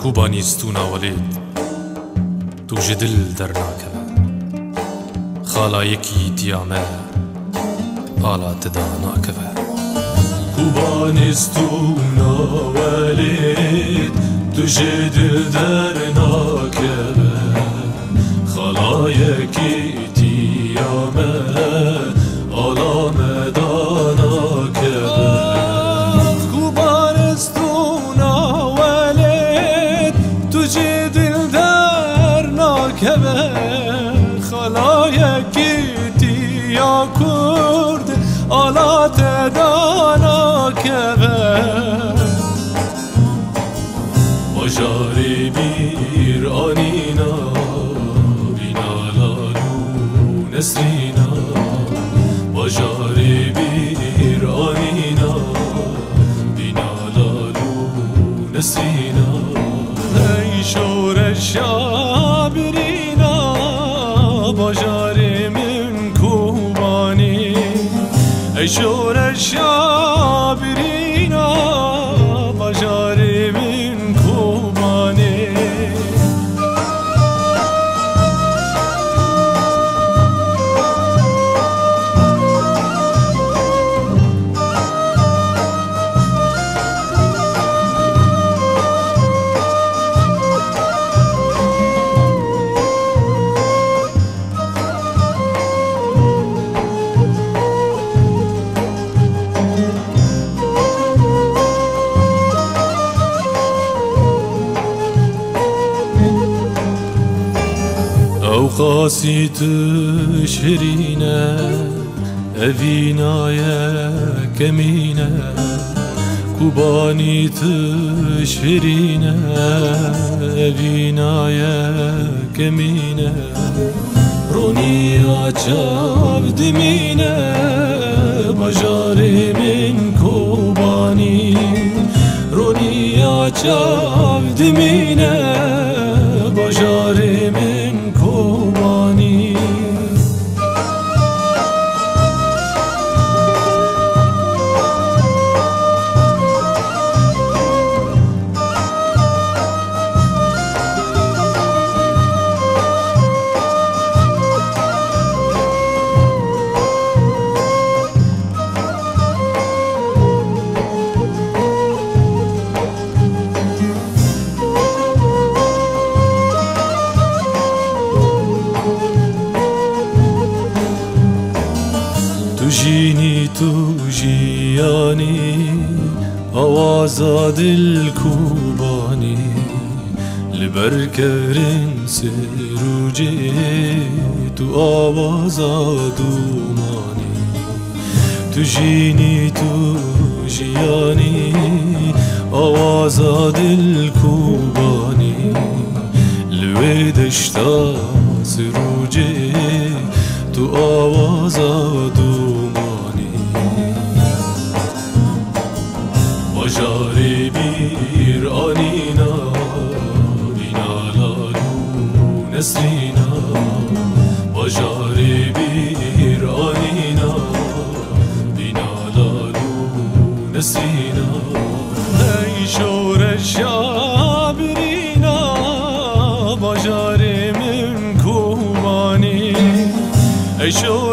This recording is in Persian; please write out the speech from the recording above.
کوبانیستونا ولید تو جدل درناکه خالایکی دیامه حالات داناکه کوبانیستونا ولید تو جدل درناکه خالایکی دیامه حالات داناکه خلایکی دیا کرد آلات دانا کبه مجاری بیر آنینا بینالالو نسرینا مجاری بیر آنینا بینالالو نسرینا ای شور شابرینا باجاری من کوبانی ای شور شابرینا باجاری من کوبانی او قاسیت شرینه اوینای کمینه کوبانیت شرینه اوینای کمینه رونی آچاو دمینه بجاری من کوبانی رونی آچاو دمینه بجاری من کوبانی جینی تو جیانی آوازا دل کوبانی لبرکرین سروجی تو آوازا دومانی تو جینی تو جیانی آوازا دل کوبانی لوی دشتا سروجی تو آوازا دومانی مجاری بیر آنینا بینالالو نسرینا مجاری بیر آنینا بینالالو نسرینا ای شور شابرینا مجاری من کوبانی ای شور